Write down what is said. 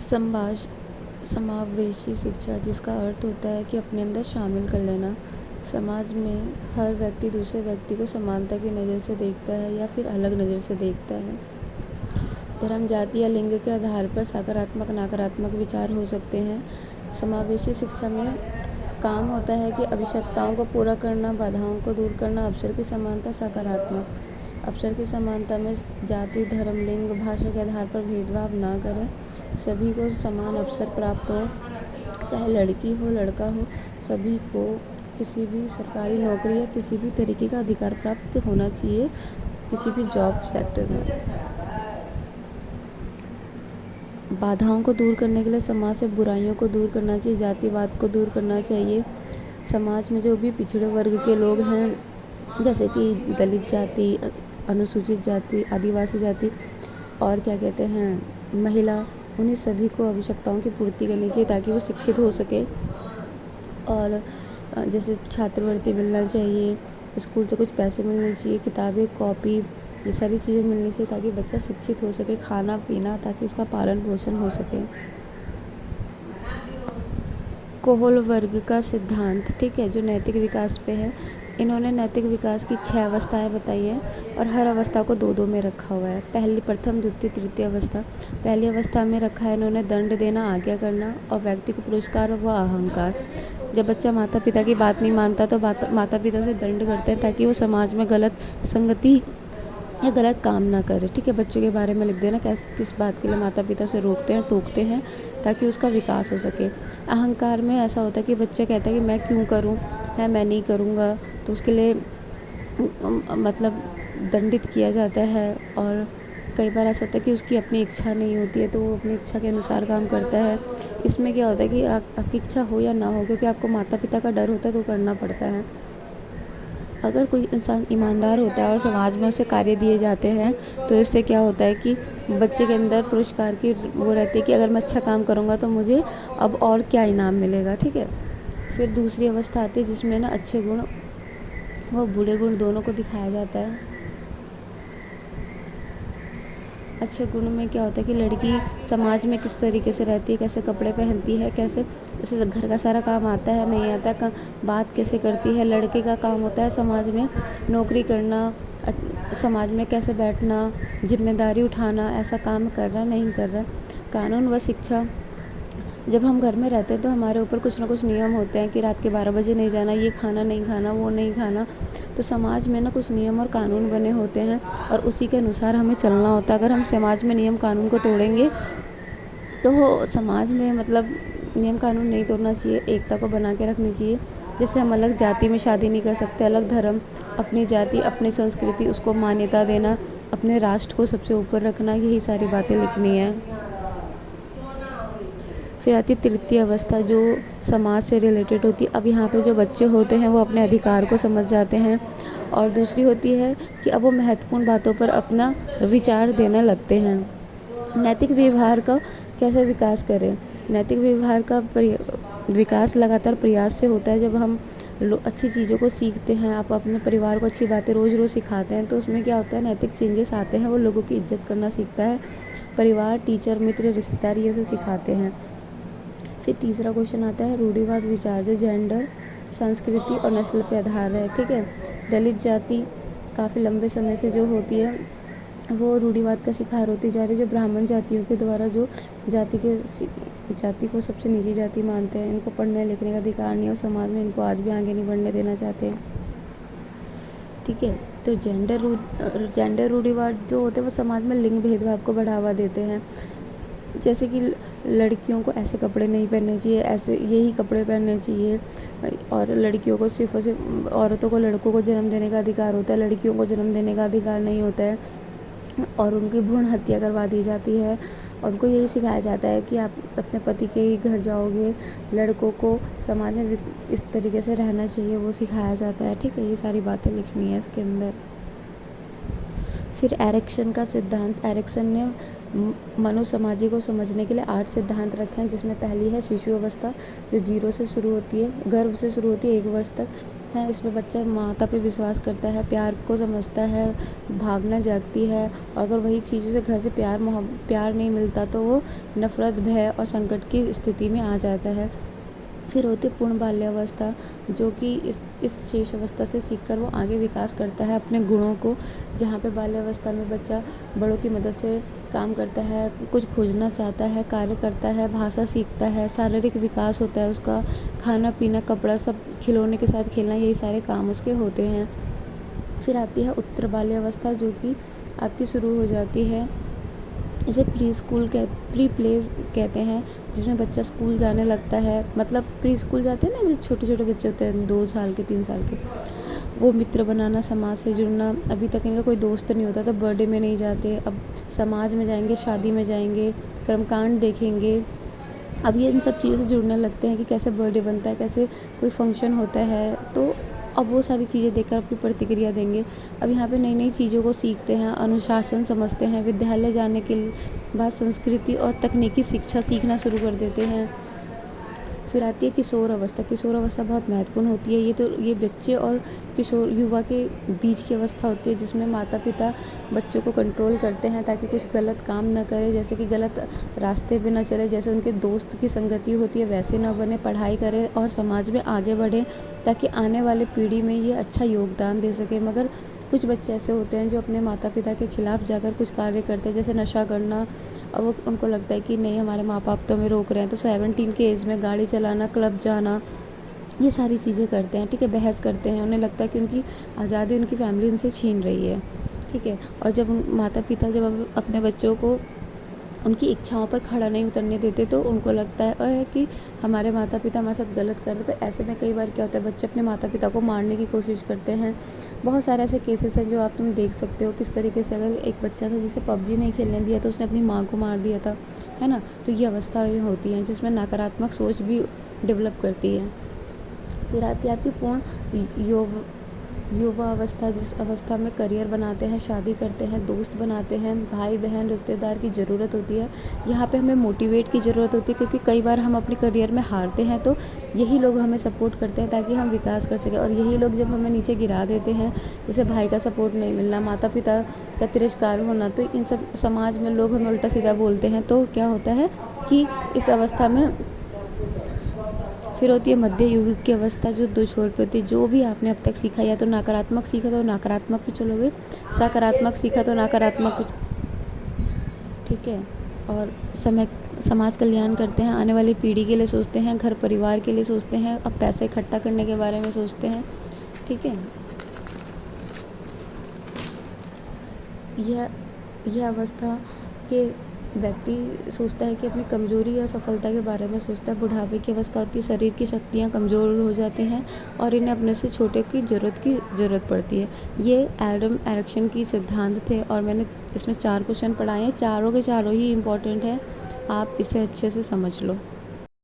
समाज समावेशी शिक्षा, जिसका अर्थ होता है कि अपने अंदर शामिल कर लेना। समाज में हर व्यक्ति दूसरे व्यक्ति को समानता की नज़र से देखता है या फिर अलग नज़र से देखता है। धर्म, जाति या लिंग के आधार पर सकारात्मक नकारात्मक विचार हो सकते हैं। समावेशी शिक्षा में काम होता है कि आवश्यकताओं को पूरा करना, बाधाओं को दूर करना। अवसर की समानता सकारात्मक। अवसर की समानता में जाति, धर्म, लिंग, भाषा के आधार पर भेदभाव ना करें। सभी को समान अवसर प्राप्त हो, चाहे लड़की हो लड़का हो, सभी को किसी भी सरकारी नौकरी या किसी भी तरीके का अधिकार प्राप्त होना चाहिए किसी भी जॉब सेक्टर में। बाधाओं को दूर करने के लिए समाज से बुराइयों को दूर करना चाहिए, जातिवाद को दूर करना चाहिए। समाज में जो भी पिछड़े वर्ग के लोग हैं, जैसे कि दलित जाति, अनुसूचित जाति, आदिवासी जाति और क्या कहते हैं महिला, उन्हीं सभी को आवश्यकताओं की पूर्ति करनी चाहिए ताकि वो शिक्षित हो सके। और जैसे छात्रवृत्ति मिलना चाहिए, स्कूल से कुछ पैसे मिलने चाहिए, किताबें, कॉपी, ये सारी चीज़ें मिलनी चाहिए ताकि बच्चा शिक्षित हो सके, खाना पीना ताकि उसका पालन पोषण हो सके। कोहलबर्ग का सिद्धांत, ठीक है, जो नैतिक विकास पे है। इन्होंने नैतिक विकास की 6 अवस्थाएं बताई हैं और हर अवस्था को 2-2 में रखा हुआ है। पहली, प्रथम, द्वितीय, तृतीय अवस्था। पहली अवस्था में रखा है इन्होंने दंड देना, आज्ञा करना और व्यक्ति को पुरस्कार व अहंकार। जब बच्चा माता पिता की बात नहीं मानता तो माता पिता से दंड करते हैं ताकि वो समाज में गलत संगति या गलत काम ना करे। ठीक है, बच्चों के बारे में लिख देना किस बात के लिए माता पिता से रोकते हैं, टोकते हैं ताकि उसका विकास हो सके। अहंकार में ऐसा होता है कि बच्चा कहता है कि मैं क्यों करूं, है मैं नहीं करूंगा, तो उसके लिए मतलब दंडित किया जाता है। और कई बार ऐसा होता है कि उसकी अपनी इच्छा नहीं होती है तो वो अपनी इच्छा के अनुसार काम करता है। इसमें क्या होता है कि आपकी इच्छा हो या ना हो, क्योंकि आपको माता पिता का डर होता है तो करना पड़ता है। अगर कोई इंसान ईमानदार होता है और समाज में उसे कार्य दिए जाते हैं तो इससे क्या होता है कि बच्चे के अंदर पुरस्कार की वो रहती है कि अगर मैं अच्छा काम करूँगा तो मुझे अब और क्या इनाम मिलेगा। ठीक है, फिर दूसरी अवस्था आती है जिसमें ना अच्छे गुण व बुरे गुण दोनों को दिखाया जाता है। अच्छे गुण में क्या होता है कि लड़की समाज में किस तरीके से रहती है, कैसे कपड़े पहनती है, कैसे उसे घर का सारा काम आता है नहीं आता है, बात कैसे करती है। लड़के का काम होता है समाज में नौकरी करना, समाज में कैसे बैठना, जिम्मेदारी उठाना, ऐसा काम कर रहा नहीं कर रहा। कानून व शिक्षा, जब हम घर में रहते हैं तो हमारे ऊपर कुछ ना कुछ नियम होते हैं कि रात के 12 बजे नहीं जाना, ये खाना नहीं खाना, वो नहीं खाना। तो समाज में ना कुछ नियम और कानून बने होते हैं और उसी के अनुसार हमें चलना होता है। अगर हम समाज में नियम कानून को तोड़ेंगे तो समाज में मतलब नियम कानून नहीं तोड़ना चाहिए, एकता को बना के रखनी चाहिए। जैसे हम अलग जाति में शादी नहीं कर सकते, अलग धर्म, अपनी जाति, अपनी संस्कृति, उसको मान्यता देना, अपने राष्ट्र को सबसे ऊपर रखना, यही सारी बातें लिखनी है। फिर आती है तृतीय अवस्था जो समाज से रिलेटेड होती है। अब यहाँ पे जो बच्चे होते हैं वो अपने अधिकार को समझ जाते हैं। और दूसरी होती है कि अब वो महत्वपूर्ण बातों पर अपना विचार देने लगते हैं। नैतिक व्यवहार का कैसे विकास करें। नैतिक व्यवहार का विकास लगातार प्रयास से होता है। जब हम अच्छी चीज़ों को सीखते हैं, आप अपने परिवार को अच्छी बातें रोज़ रोज़ सिखाते हैं तो उसमें क्या होता है, नैतिक चेंजेस आते हैं। वो लोगों की इज्जत करना सीखता है। परिवार, टीचर, मित्र, रिश्तेदार ये सब सिखाते हैं। फिर तीसरा क्वेश्चन आता है रूढ़िवाद विचार, जो जेंडर, संस्कृति और नस्ल पर आधार है। ठीक है, दलित जाति काफ़ी लंबे समय से जो होती है वो रूढ़िवाद का शिकार होती जा रही है। जो ब्राह्मण जातियों के द्वारा जो जाति को सबसे निजी जाति मानते हैं, इनको पढ़ने लिखने का अधिकार नहीं है और समाज में इनको आज भी आगे नहीं बढ़ने देना चाहते। ठीक है, तो जेंडर रूढ़िवाद जो होते हैं वो समाज में लिंग भेदभाव को बढ़ावा देते हैं। जैसे कि लड़कियों को ऐसे कपड़े नहीं पहनने चाहिए, ऐसे यही कपड़े पहनने चाहिए। और लड़कियों को सिर्फ और सिर्फ, औरतों को लड़कों को जन्म देने का अधिकार होता है, लड़कियों को जन्म देने का अधिकार नहीं होता है। और उनकी भ्रूण हत्या करवा दी जाती है। और उनको यही सिखाया जाता है कि आप अपने पति के ही घर जाओगे। लड़कों को समाज में इस तरीके से रहना चाहिए, वो सिखाया जाता है। ठीक है, ये सारी बातें लिखनी है इसके अंदर। फिर एरिक्सन का सिद्धांत। एरिक्सन ने मनोसामाजी को समझने के लिए 8 सिद्धांत रखे हैं, जिसमें पहली है शिशु अवस्था, जो 0 से शुरू होती है, गर्भ से शुरू होती है 1 वर्ष तक। हैं। इसमें बच्चा माता पे विश्वास करता है, प्यार को समझता है, भावना जागती है। और अगर वही चीज़ उसे घर से प्यार नहीं मिलता तो वो नफ़रत, भय और संकट की स्थिति में आ जाता है। फिर होती है पूर्ण बाल्यावस्था, जो कि इस शेष अवस्था से सीखकर वो आगे विकास करता है अपने गुणों को। जहाँ पे बाल्यावस्था में बच्चा बड़ों की मदद से काम करता है, कुछ खोजना चाहता है, कार्य करता है, भाषा सीखता है, शारीरिक विकास होता है उसका, खाना पीना, कपड़ा, सब खिलौने के साथ खेलना, यही सारे काम उसके होते हैं। फिर आती है उत्तर बाल्यावस्था, जो कि आपकी शुरू हो जाती है, इसे प्री प्ले कहते हैं, जिसमें बच्चा स्कूल जाने लगता है। मतलब प्री स्कूल जाते हैं ना जो छोटे छोटे बच्चे होते हैं, 2 साल के, 3 साल के, वो मित्र बनाना, समाज से जुड़ना। अभी तक इनका कोई दोस्त नहीं होता, तो बर्थडे में नहीं जाते, अब समाज में जाएंगे, शादी में जाएंगे, कर्मकांड देखेंगे। अब ये इन सब चीज़ों से जुड़ने लगते हैं कि कैसे बर्थडे बनता है, कैसे कोई फंक्शन होता है, तो अब वो सारी चीज़ें देखकर अपनी प्रतिक्रिया देंगे। अब यहाँ पे नई नई चीज़ों को सीखते हैं, अनुशासन समझते हैं, विद्यालय जाने के बाद संस्कृति और तकनीकी शिक्षा सीखना शुरू कर देते हैं। फिर आती है किशोर अवस्था। किशोर अवस्था बहुत महत्वपूर्ण होती है। ये बच्चे और किशोर युवा के बीच की अवस्था होती है, जिसमें माता पिता बच्चों को कंट्रोल करते हैं ताकि कुछ गलत काम ना करे, जैसे कि गलत रास्ते पे ना चले, जैसे उनके दोस्त की संगति होती है वैसे ना बने, पढ़ाई करें और समाज में आगे बढ़ें ताकि आने वाले पीढ़ी में ये अच्छा योगदान दे सके। मगर कुछ बच्चे ऐसे होते हैं जो अपने माता पिता के खिलाफ जाकर कुछ कार्य करते हैं, जैसे नशा करना। और वो उनको लगता है कि नहीं, हमारे माँ बाप तो हमें रोक रहे हैं, तो 17 की एज में गाड़ी चलाना, क्लब जाना, ये सारी चीज़ें करते हैं। ठीक है, बहस करते हैं, उन्हें लगता है कि उनकी आज़ादी उनकी फैमिली उनसे छीन रही है। ठीक है, और जब माता पिता जब अपने बच्चों को उनकी इच्छाओं पर खड़ा नहीं उतरने देते, तो उनको लगता है कि हमारे माता पिता हमारे साथ गलत कर रहे। तो ऐसे में कई बार क्या होता है, बच्चे अपने माता पिता को मारने की कोशिश करते हैं। बहुत सारे ऐसे केसेस हैं जो तुम देख सकते हो, किस तरीके से अगर एक बच्चा था जिसे पबजी नहीं खेलने दिया तो उसने अपनी माँ को मार दिया था, है ना। तो ये अवस्थाएं होती हैं जिसमें नकारात्मक सोच भी डेवलप करती है। फिर आती है आपकी पूर्ण युवा अवस्था, जिस अवस्था में करियर बनाते हैं, शादी करते हैं, दोस्त बनाते हैं, भाई बहन रिश्तेदार की ज़रूरत होती है। यहाँ पे हमें मोटिवेट की ज़रूरत होती है, क्योंकि कई बार हम अपने करियर में हारते हैं, तो यही लोग हमें सपोर्ट करते हैं ताकि हम विकास कर सकें। और यही लोग जब हमें नीचे गिरा देते हैं, जैसे भाई का सपोर्ट नहीं मिलना, माता पिता का तिरस्कार होना, तो इन सब समाज में लोग हमें उल्टा सीधा बोलते हैं। तो क्या होता है कि इस अवस्था में फिर होती है मध्य युग की अवस्था, जो 2 छोर पे होती है। जो भी आपने अब तक सीखा, या तो नकारात्मक सीखा तो नकारात्मक पे चलोगे, सकारात्मक सीखा तो नकारात्मक पे। ठीक है, और समाज कल्याण करते हैं, आने वाली पीढ़ी के लिए सोचते हैं, घर परिवार के लिए सोचते हैं, अब पैसे इकट्ठा करने के बारे में सोचते हैं। ठीक है, यह अवस्था के व्यक्ति सोचता है कि अपनी कमज़ोरी या सफलता के बारे में सोचता है। बुढ़ापे की अवस्था होती है, शरीर की शक्तियाँ कमज़ोर हो जाती हैं और इन्हें अपने से छोटे की ज़रूरत पड़ती है। ये एडम एरिक्सन की सिद्धांत थे, और मैंने इसमें 4 क्वेश्चन पढ़ाए हैं, चारों के चारों ही इम्पोर्टेंट हैं। आप इसे अच्छे से समझ लो।